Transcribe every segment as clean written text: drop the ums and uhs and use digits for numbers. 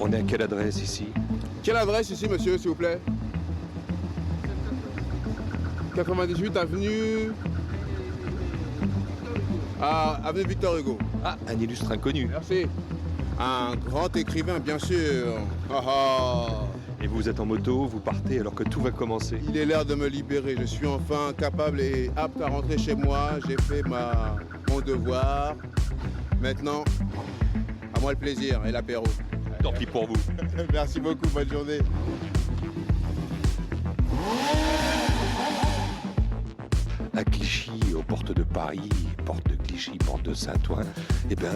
On est à quelle adresse ici? Quelle adresse ici, monsieur, s'il vous plaît? 98 avenue... Ah, avenue Victor Hugo. Ah, un illustre inconnu. Merci. Un grand écrivain, bien sûr. Ah, ah. Et vous êtes en moto, vous partez alors que tout va commencer. Il est l'heure de me libérer. Je suis enfin capable et apte à rentrer chez moi. J'ai fait mon devoir. Maintenant, à moi le plaisir et l'apéro. Tant pis pour vous. Merci beaucoup, bonne journée. À Clichy, aux portes de Paris, porte de Clichy, porte de Saint-Ouen, eh bien,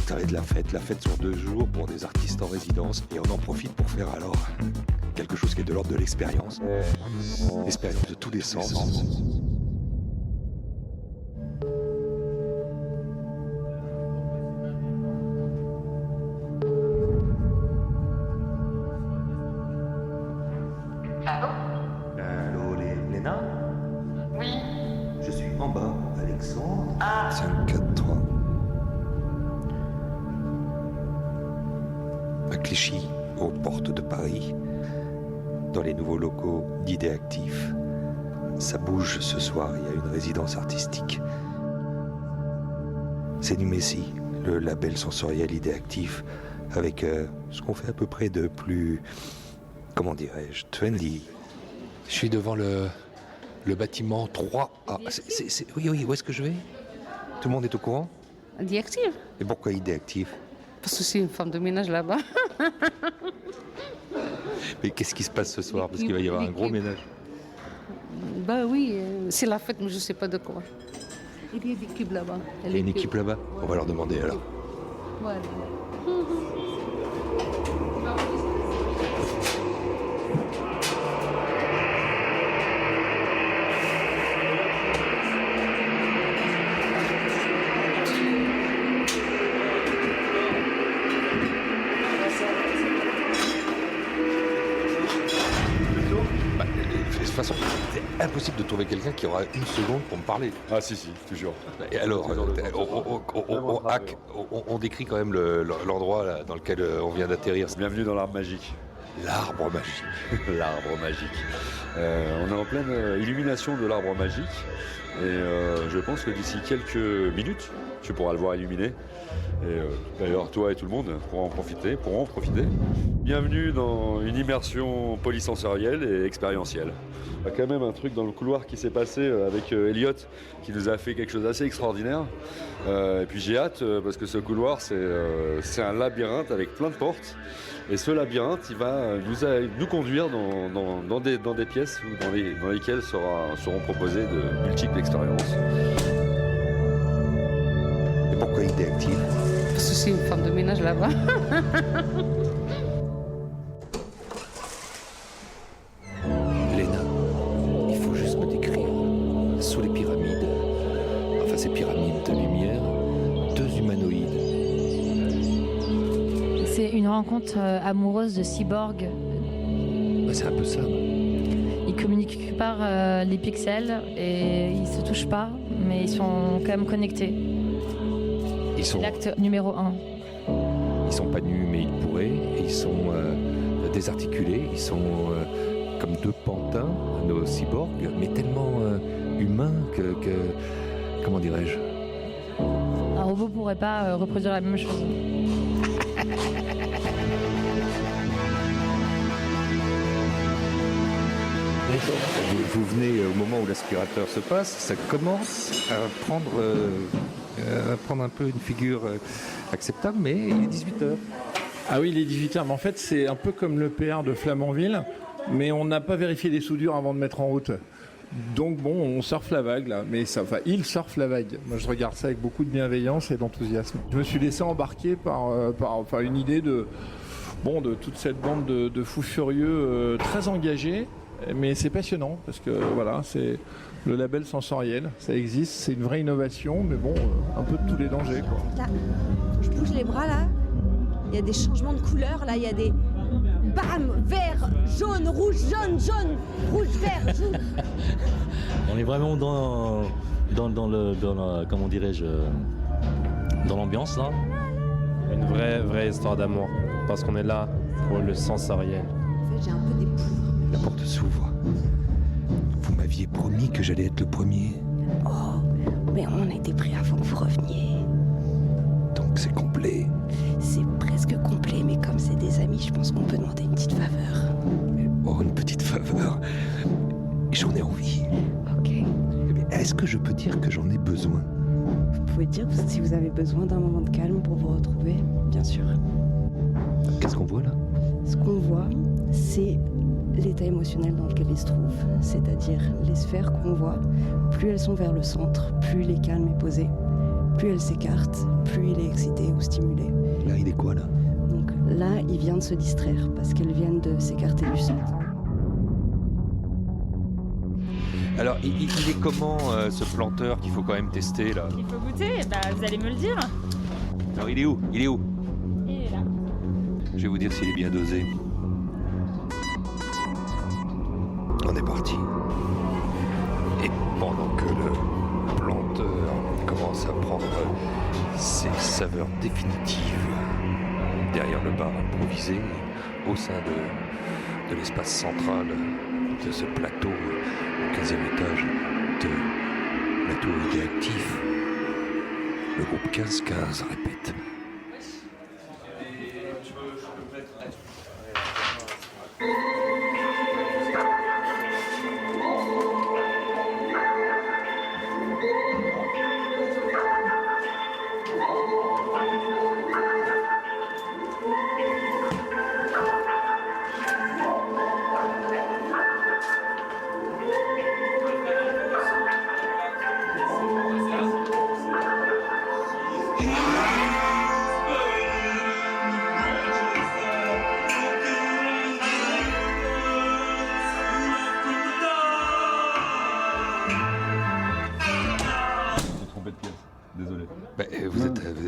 ça va être la fête sur 2 jours pour des artistes en résidence. Et on en profite pour faire alors quelque chose qui est de l'ordre de l'expérience. Expérience de tous les sens. Allô, Léna? Oui. Je suis en bas, Alexandre. 5, 4, 3. À Clichy, aux portes de Paris, dans les nouveaux locaux d'Idées Actifs. Ça bouge ce soir, il y a une résidence artistique. C'est Numessi, le label sensoriel Idées Actifs, avec ce qu'on fait à peu près de plus, comment dirais-je, trendy. Je suis devant le bâtiment 3A. Oui, où est-ce que je vais? Tout le monde est au courant? Idées Actives. Et pourquoi Idées Actifs? Parce que c'est une femme de ménage là-bas. Mais qu'est-ce qui se passe ce soir? Parce qu'il va y avoir un gros ménage. Bah oui, c'est la fête, mais je ne sais pas de quoi. Il y a des cubes là-bas. Il y a une équipe là-bas? On va leur demander alors. Voilà. De toute façon, c'est impossible de trouver quelqu'un qui aura une seconde pour me parler. Ah si, toujours. Et alors, on décrit quand même l'endroit là, dans lequel on vient d'atterrir. Bienvenue dans l'arbre magique. L'arbre magique. L'arbre magique. On est en pleine illumination de l'arbre magique. Et je pense que d'ici quelques minutes, tu pourras le voir illuminé. Et d'ailleurs, toi et tout le monde pourront en profiter. Bienvenue dans une immersion polysensorielle et expérientielle. Il y a quand même un truc dans le couloir qui s'est passé avec Elliot qui nous a fait quelque chose d'assez extraordinaire. Et puis j'ai hâte parce que ce couloir, c'est un labyrinthe avec plein de portes. Et ce labyrinthe, il va nous conduire dans des pièces dans lesquelles seront proposées de multiples expériences. Et pourquoi Idées Actives? Parce que c'est une femme de ménage là-bas. Léna, il faut juste me décrire. Sous les pyramides, enfin ces pyramides de lumière, 2 humanoïdes. C'est une rencontre amoureuse de cyborgs. Bah, c'est un peu ça. Ils communiquent que par les pixels et ils se touchent pas, mais ils sont quand même connectés. C'est l'acte numéro 1. Ils sont pas nus, mais ils pourraient. Et ils sont désarticulés. Ils sont comme 2 pantins, nos cyborgs, mais tellement humains que comment dirais-je? Un robot pourrait pas reproduire la même chose. Vous venez au moment où l'aspirateur se passe, ça commence à prendre un peu une figure acceptable, mais il est 18h. Ah oui, il est 18h, mais en fait c'est un peu comme le PR de Flamanville, mais on n'a pas vérifié les soudures avant de mettre en route. Donc bon, on surfe la vague là, mais ça, enfin, il surfe la vague. Moi je regarde ça avec beaucoup de bienveillance et d'enthousiasme. Je me suis laissé embarquer par une idée de toute cette bande de fous furieux très engagés, mais c'est passionnant parce que voilà, c'est le label sensoriel, ça existe, c'est une vraie innovation, mais bon, un peu de tous les dangers, quoi. Là, je bouge les bras là, il y a des changements de couleurs là, il y a des bam, vert, jaune, rouge, rouge, vert, jaune. On est vraiment dans la, comment dirais-je, dans l'ambiance là. Une vraie histoire d'amour. Parce qu'on est là pour le sensoriel. En fait, j'ai un peu des poudres. La porte s'ouvre. Vous m'aviez promis que j'allais être le premier. Oh, mais on a été pris avant que vous reveniez. Donc c'est complet. C'est presque complet, mais comme c'est des amis, je pense qu'on peut demander une petite faveur. Oh, une petite faveur. J'en ai envie. Ok. Est-ce que je peux dire que j'en ai besoin? Vous pouvez dire si vous avez besoin d'un moment de calme pour vous retrouver, bien sûr. Qu'est-ce qu'on voit là? Ce qu'on voit, c'est l'état émotionnel dans lequel il se trouve, c'est-à-dire les sphères qu'on voit, plus elles sont vers le centre, plus il est calme et posé, plus elles s'écartent, plus il est excité ou stimulé. Là, il est quoi là? Donc là, il vient de se distraire parce qu'elles viennent de s'écarter du centre. Alors, il est comment ce planteur qu'il faut quand même tester là? Il faut goûter, bah vous allez me le dire. Alors, il est où? Il est où? Il est là. Je vais vous dire s'il est bien dosé. On est parti. Et pendant que le planteur commence à prendre ses saveurs définitives derrière le bar improvisé, au sein de l'espace central de ce plateau au 15e étage de la tour Idéactif, le groupe 15-15 répète.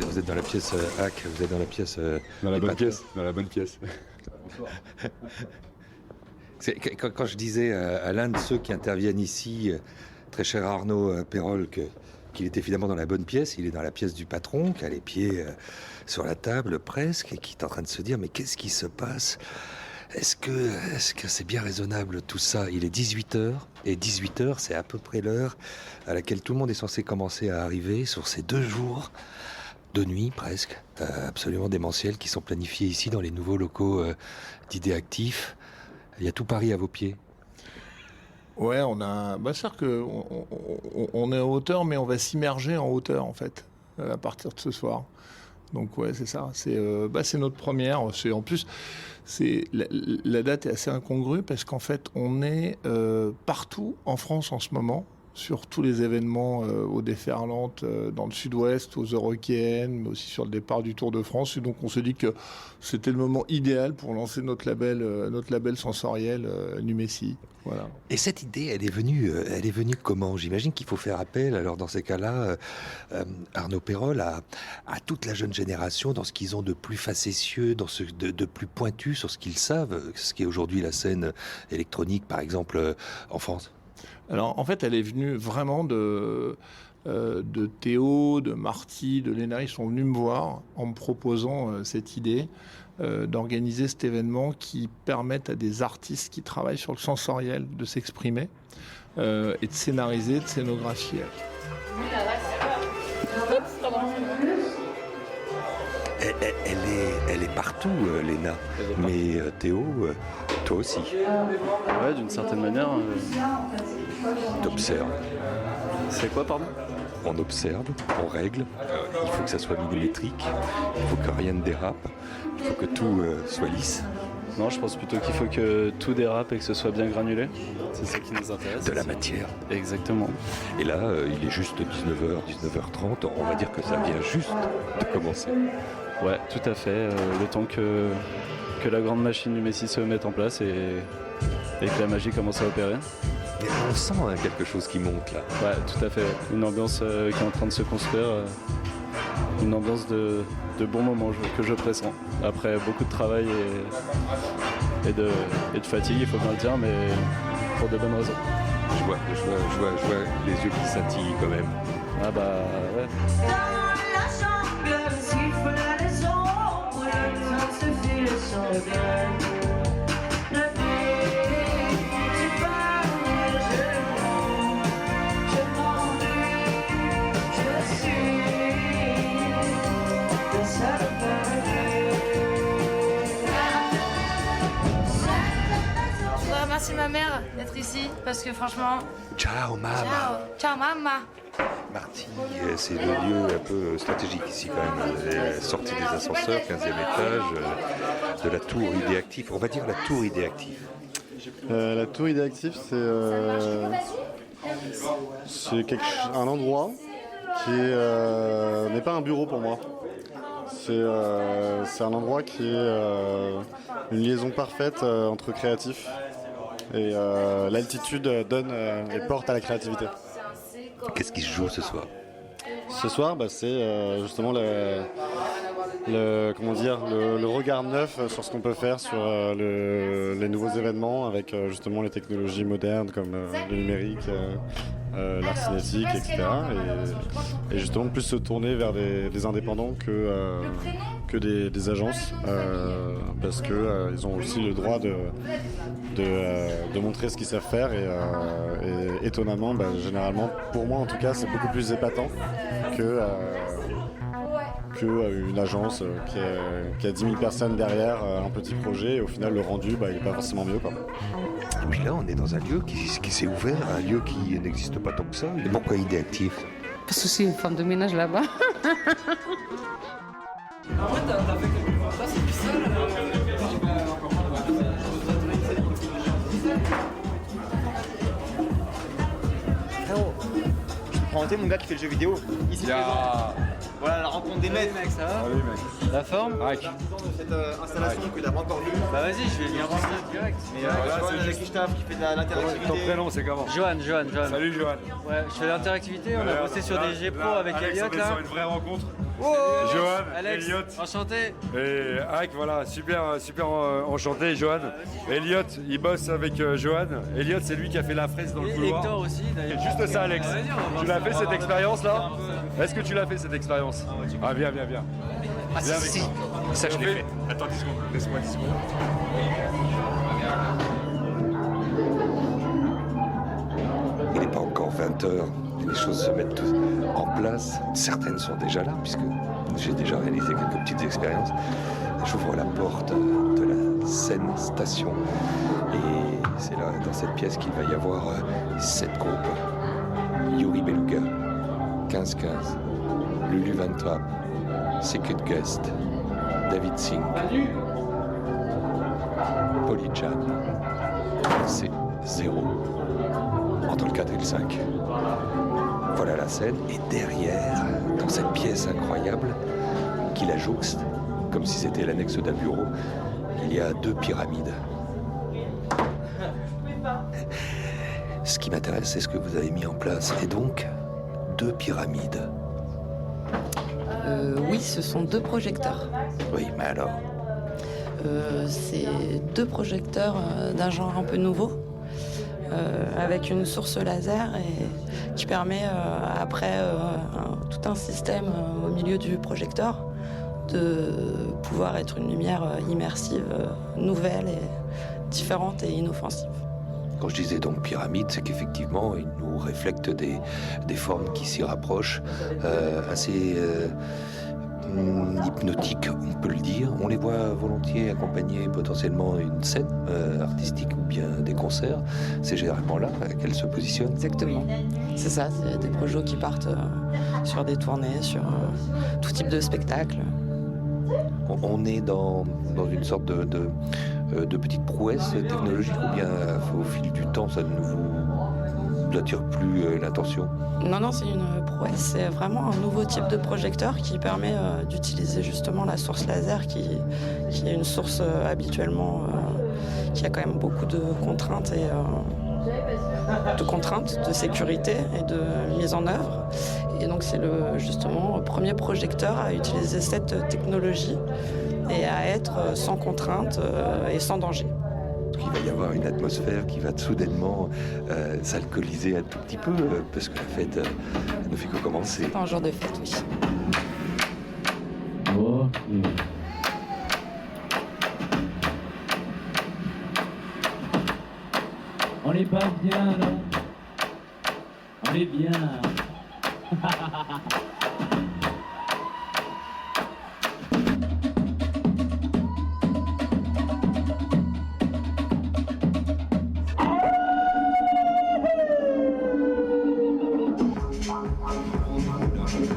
Vous êtes dans la pièce Hack, vous êtes dans la pièce... Dans la bonne pièce. Dans la bonne pièce. Quand je disais à l'un de ceux qui interviennent ici, très cher Arnaud Perrol, qu'il était finalement dans la bonne pièce, il est dans la pièce du patron, qui a les pieds sur la table presque, et qui est en train de se dire, mais qu'est-ce qui se passe ? Est-ce que c'est bien raisonnable tout ça? Il est 18h, et 18h, c'est à peu près l'heure à laquelle tout le monde est censé commencer à arriver sur ces 2 jours de nuit presque, absolument démentiels, qui sont planifiés ici dans les nouveaux locaux d'Idéactif. Il y a tout Paris à vos pieds. Ouais, on a... c'est-à-dire qu'on est en hauteur, mais on va s'immerger en hauteur, en fait, à partir de ce soir. Donc ouais, c'est ça. C'est notre première. En plus, la date est assez incongrue parce qu'en fait, on est partout en France en ce moment, sur tous les événements aux déferlantes dans le sud-ouest, aux Eurokéennes, mais aussi sur le départ du Tour de France. Et donc on se dit que c'était le moment idéal pour lancer notre label sensoriel Numessi. Voilà. Et cette idée, elle est venue comment? J'imagine qu'il faut faire appel, alors dans ces cas-là, Arnaud Perrol, à toute la jeune génération, dans ce qu'ils ont de plus facétieux, dans ce de plus pointu sur ce qu'ils savent, ce qui est aujourd'hui la scène électronique, par exemple, en France. Alors en fait, elle est venue vraiment de Théo, de Marty, de Léna. Ils sont venus me voir en me proposant cette idée d'organiser cet événement qui permette à des artistes qui travaillent sur le sensoriel de s'exprimer et de scénariser, de scénographier. Elle est partout, Léna. Mais Théo, toi aussi. Ouais, d'une certaine manière. T'observes. C'est quoi, pardon? On observe, on règle. Il faut que ça soit millimétrique. Il faut que rien ne dérape. Il faut que tout soit lisse. Non, je pense plutôt qu'il faut que tout dérape et que ce soit bien granulé. C'est ça qui nous intéresse. De la matière. Exactement. Et là, il est juste 19h, 19h30. On va dire que ça vient juste de commencer. Ouais, tout à fait. Le temps que la grande machine du Messi se mette en place et que la magie commence à opérer. Mais on sent quelque chose qui monte là. Ouais, tout à fait. Une ambiance qui est en train de se construire. Une ambiance de bon moment que je pressens. Après beaucoup de travail et de fatigue, il faut bien le dire, mais pour de bonnes raisons. Je vois les yeux qui scintillent quand même. Ah bah ouais. Dans la jungle, s'il faut la raison, le temps se file Je voudrais remercier ma mère d'être ici parce que franchement. Ciao, maman. Ciao maman. Marty, c'est le lieu un peu stratégique ici quand même. Sortie des ascenseurs, 15e étage, de la tour idéactive. On va dire la tour idéactive. La tour idéactive, c'est un endroit qui n'est pas un bureau pour moi. C'est un endroit qui est une liaison parfaite entre créatifs. Et l'altitude donne et porte à la créativité. Qu'est-ce qui se joue ce soir? Ce soir, c'est justement le regard neuf sur ce qu'on peut faire sur les nouveaux événements avec justement les technologies modernes comme le numérique, l'art cinétique, etc. Et justement plus se tourner vers des indépendants que des agences parce qu'ils ont aussi le droit de montrer ce qu'ils savent faire et étonnamment, généralement, pour moi en tout cas, c'est beaucoup plus épatant qu'une agence qui a 10 000 personnes derrière un petit projet et au final le rendu il n'est pas forcément mieux quoi. Et puis là on est dans un lieu qui s'est ouvert, un lieu qui n'existe pas tant que ça. Et pourquoi idéactif? Parce que c'est une femme de ménage là-bas. Frérot, je peux présenter mon gars qui fait le jeu vidéo. Ici présent. Voilà la rencontre des mecs, ça va? Salut mec. La forme? Mec. Cette installation que t'as pas encore vue. Bah vas-y, je vais lui inventer direct. Mais Johan avec qui je taffe, qui fait de l'interactivité. Ton prénom c'est comment? Johan. Salut Johan. Ouais, je fais de l'interactivité, on a bossé sur des G-Pro avec Elliot on est là. sur une vraie rencontre. Oh, Johan, Alex, Elliot. enchanté. Et Ike, voilà, super enchanté, Johan. Elliot, il bosse avec Johan. Elliot, c'est lui qui a fait la fraise dans le couloir. Hector aussi, d'ailleurs. Juste ça, Alex. Tu l'as fait cette expérience-là? Est-ce que tu l'as fait cette expérience? Ah, viens. Ah, Viens si, avec moi. ça je l'ai fait. Attends 10 secondes, laisse-moi 10 secondes. Il n'est pas encore 20h, les choses se mettent en place. Certaines sont déjà là, puisque j'ai déjà réalisé quelques petites expériences. J'ouvre la porte de la scène station et c'est là, dans cette pièce, qu'il va y avoir 7 groupes. Yuri Beluga, 15-15, Lulu Van Trapp, Secret Guest, David Singh, Polychan. C'est 0 entre le 4 et le 5. Voilà la scène, et derrière, dans cette pièce incroyable qui la jouxte, comme si c'était l'annexe d'un bureau, il y a 2 pyramides. Ce qui m'intéresse, c'est ce que vous avez mis en place, et donc 2 pyramides. Oui, ce sont 2 projecteurs. Oui, mais alors? C'est 2 projecteurs d'un genre un peu nouveau, avec une source laser et qui permet après tout un système au milieu du projecteur de pouvoir être une lumière immersive, nouvelle et différente et inoffensive. Quand je disais donc pyramide, c'est qu'effectivement, il nous reflète des formes qui s'y rapprochent, assez hypnotiques, on peut le dire. On les voit volontiers accompagner potentiellement une scène artistique ou bien des concerts. C'est généralement là qu'elles se positionnent. Exactement. C'est ça, c'est des projets qui partent sur des tournées, sur tout type de spectacle. On est dans une sorte de petite prouesse technologique ou bien au fil du temps ça ne vous attire plus l'attention? Non, c'est une prouesse. C'est vraiment un nouveau type de projecteur qui permet d'utiliser justement la source laser qui est une source habituellement qui a quand même beaucoup de contraintes de sécurité et de mise en œuvre. Et donc c'est justement le premier projecteur à utiliser cette technologie et à être sans contrainte et sans danger. Il va y avoir une atmosphère qui va soudainement s'alcooliser un tout petit peu parce que la fête ne fait que commencer. C'est un jour de fête, oui. On n'est pas bien, non? On est bien.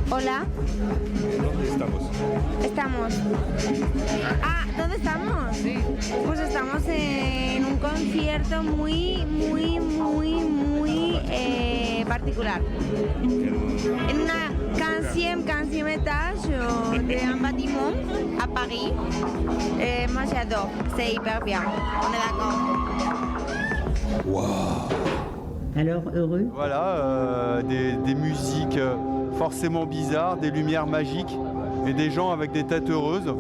Hola. ¿Dónde estamos? Estamos. Ah, ¿dónde estamos? Sí. Pues estamos en un concierto muy particular. En una 15e étage d'un bâtiment à Paris. Moi j'adore, c'est hyper bien. On est d'accord. Waouh! Alors, heureux? Voilà, des musiques forcément bizarres, des lumières magiques et des gens avec des têtes heureuses.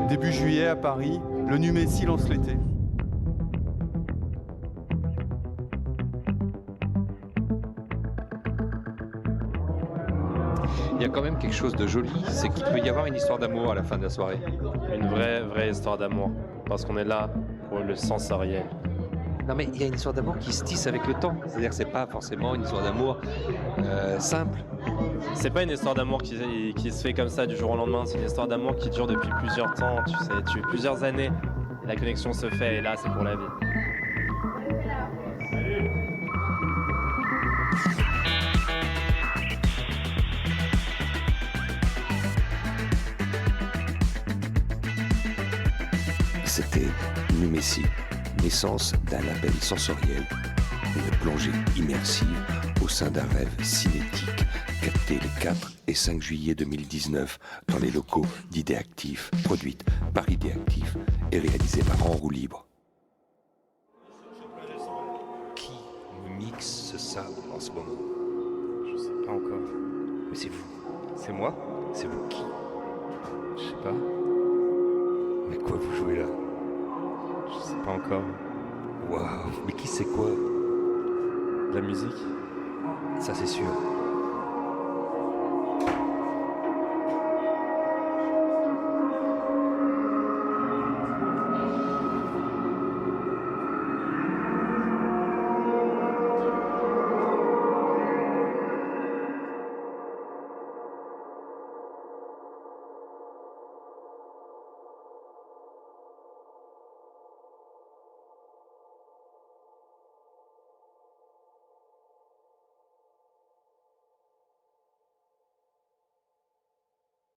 Début juillet à Paris, le Numessil lance l'été. Il y a quand même quelque chose de joli, c'est qu'il peut y avoir une histoire d'amour à la fin de la soirée. Une vraie histoire d'amour, parce qu'on est là pour le sensoriel. Non mais il y a une histoire d'amour qui se tisse avec le temps, c'est-à-dire que c'est pas forcément une histoire d'amour simple. C'est pas une histoire d'amour qui se fait comme ça du jour au lendemain, c'est une histoire d'amour qui dure depuis plusieurs temps, tu sais, plusieurs années. Et la connexion se fait et là c'est pour la vie. C'était Numessil, naissance d'un label sensoriel, une plongée immersive au sein d'un rêve cinétique, capté les 4 et 5 juillet 2019 dans les locaux d'Idéactif, produite par Idéactif et réalisée par En Roue Libre. Qui me mixe ça en ce moment? Je sais pas encore. Mais c'est vous. C'est moi? C'est vous qui? Je sais pas. Mais quoi vous jouez là? Je sais pas encore. Waouh, mais qui c'est quoi? De la musique. Ça c'est sûr.